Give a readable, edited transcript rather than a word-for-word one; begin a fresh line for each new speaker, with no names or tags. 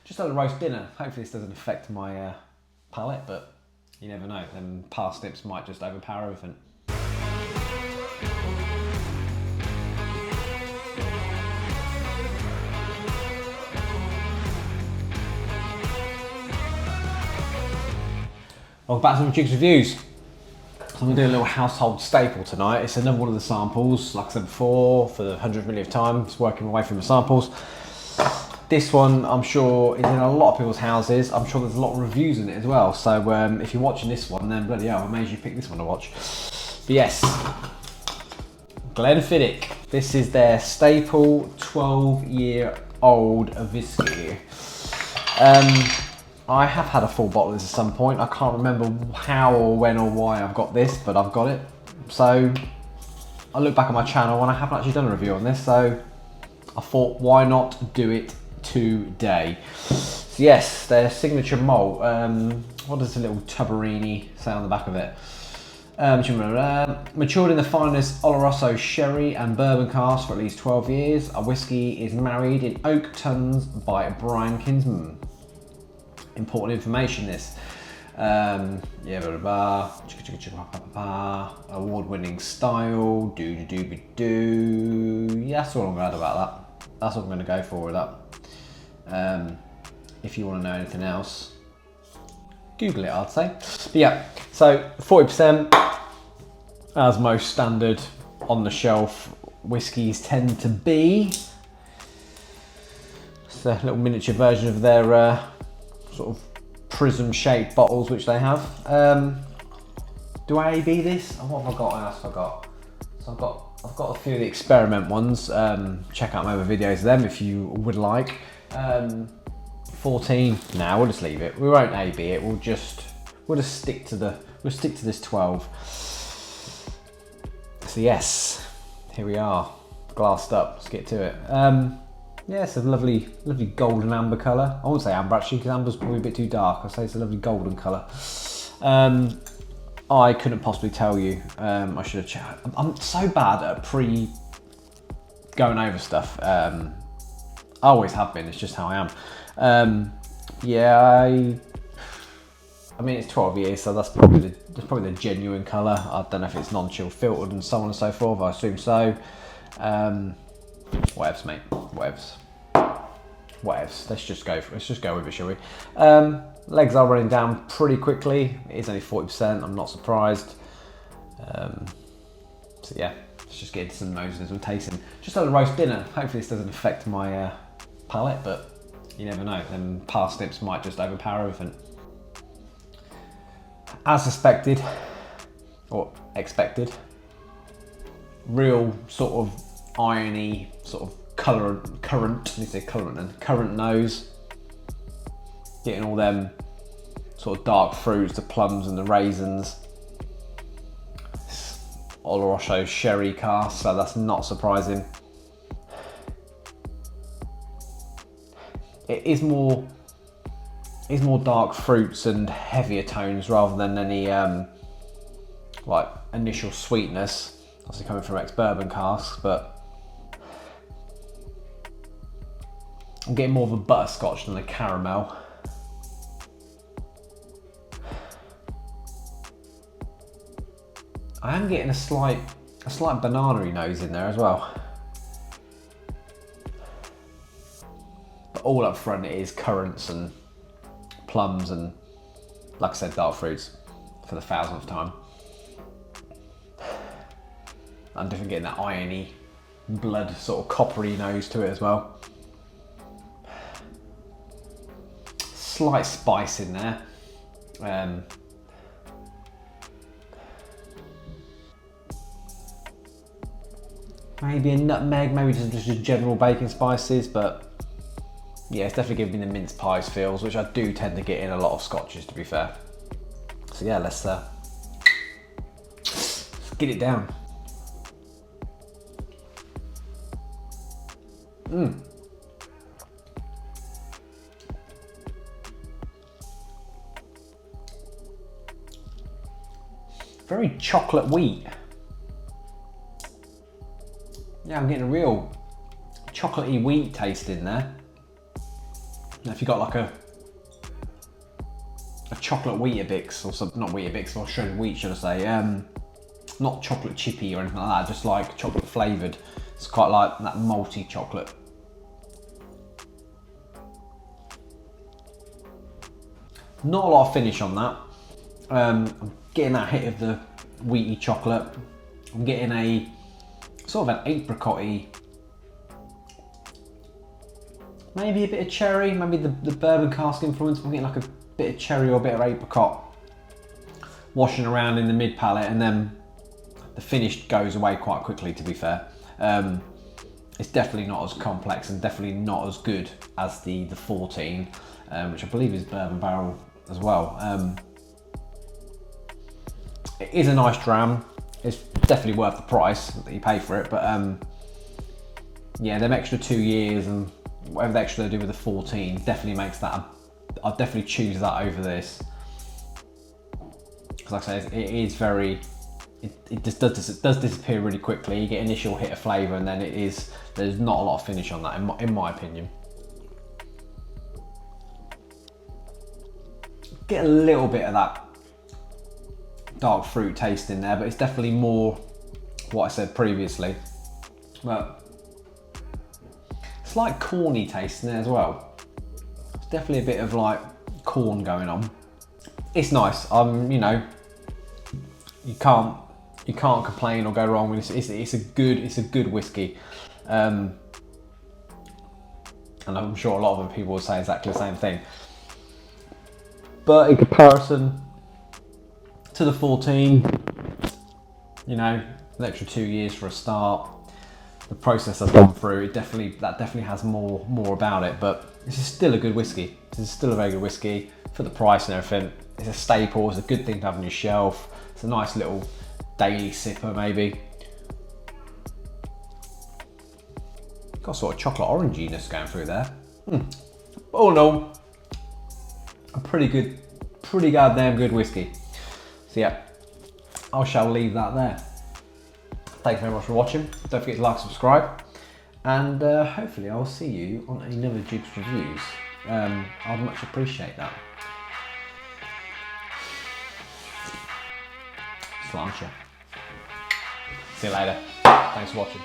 Just had a roast dinner. Hopefully this doesn't affect my palate, but you never know. Them parsnips might just overpower everything. Welcome back to some Jiggs reviews. So I'm going to do a little household staple tonight. It's another one of the samples, like I said before, for the 100th millionth time. It's working my way from the samples. This one, I'm sure, is in a lot of people's houses. I'm sure there's a lot of reviews in it as well. So if you're watching this one, then bloody hell, I made you pick this one to watch. But yes, Glenfiddich. This is their staple 12-year-old whiskey. I have had a full bottle of this at some point. I can't remember how or when or why I've got this, but I've got it. So I look back at my channel and I haven't actually done a review on this, so I thought, why not do it today? So yes, their signature malt. What does the little Tuberini say on the back of it? Matured in the finest Oloroso sherry and bourbon casks for at least 12 years. A whiskey is married in oak tuns by Brian Kinsman. Important information, this. Award-winning style. Yeah, that's all I'm glad about that. That's what I'm going to go for with that. If you want to know anything else, Google it, I'd say. But yeah, so 40%, as most standard on the shelf whiskies tend to be. It's a little miniature version of their sort of prism-shaped bottles which they have. Do I AB this? Oh, what have I got? I forgot. So I've got a few of the experiment ones. Check out my other videos of them if you would like. 14. Now we'll just leave it. We won't AB it. We'll just stick to this 12. So yes, here we are, glassed up. Let's get to it. Yeah, it's a lovely golden amber colour. I won't say amber actually, because amber's probably a bit too dark. I'll say it's a lovely golden colour. I couldn't possibly tell you. I should have checked. I'm so bad at going over stuff. I always have been. It's just how I am. Yeah, I mean it's 12 years, so that's probably the genuine colour. I don't know if it's non-chill filtered and so on and so forth. I assume so. Whatevs, mate. Whatevs. Let's just go with it, shall we? Legs are running down pretty quickly. It is only 40%. I'm not surprised. So yeah, let's just get into some noses and tasting. Just had a roast dinner. Hopefully this doesn't affect my palate, but you never know. Them parsnips might just overpower everything. As suspected or expected, real sort of irony, sort of currant nose. Getting all them sort of dark fruits, the plums and the raisins. Oloroso sherry cask, so that's not surprising. It is more dark fruits and heavier tones rather than any like initial sweetness. Obviously coming from ex-bourbon casks, but I'm getting more of a butterscotch than a caramel. I am getting a slight banana-y nose in there as well. But all up front it is currants and plums and, like I said, dark fruits for the 1000th time. I'm definitely getting that irony, blood, sort of coppery nose to it as well. Slight spice in there. Maybe a nutmeg, maybe just general baking spices, but yeah, it's definitely giving me the mince pies feels, which I do tend to get in a lot of scotches, to be fair. So yeah, let's get it down. Very chocolate wheat. Yeah, I'm getting a real chocolatey wheat taste in there. if you got like a chocolate Weetabix or something, not Weetabix, or shredded wheat, should I say? Not chocolate chippy or anything like that, just like chocolate flavoured. It's quite like that malty chocolate. Not a lot of finish on that. I'm getting that hit of the wheaty chocolate. I'm getting a sort of an apricot-y, maybe a bit of cherry, maybe the bourbon cask influence. I'm getting like a bit of cherry or a bit of apricot washing around in the mid palate, and then the finish goes away quite quickly, to be fair. It's definitely not as complex and definitely not as good as the 14, which I believe is bourbon barrel as well. It is a nice dram. It's definitely worth the price that you pay for it, but yeah, them extra 2 years and whatever the extra they do with the 14 definitely makes that, I'd definitely choose that over this. Because like I say, it is very, it just does disappear really quickly. You get initial hit of flavour and then there's not a lot of finish on that, in my opinion. Get a little bit of that dark fruit taste in there, but it's definitely more what I said previously. But it's like corny taste in there as well. It's definitely a bit of like corn going on. It's nice. You know, you can't complain or go wrong with this. It's a good whiskey, and I'm sure a lot of other people will say exactly the same thing. But in comparison to the 14, you know, an extra 2 years for a start, the process I've gone through, that definitely has more about it. But this is still a good whiskey. This is still a very good whiskey for the price and everything. It's a staple. It's a good thing to have on your shelf. It's a nice little daily sipper, maybe. Got sort of chocolate oranginess going through there. All in all, a pretty goddamn good whiskey. So yeah, I shall leave that there. Thanks very much for watching. Don't forget to like, subscribe, and hopefully I'll see you on another Jiggs Reviews. I'd much appreciate that. Sláinte. See you later. Thanks for watching.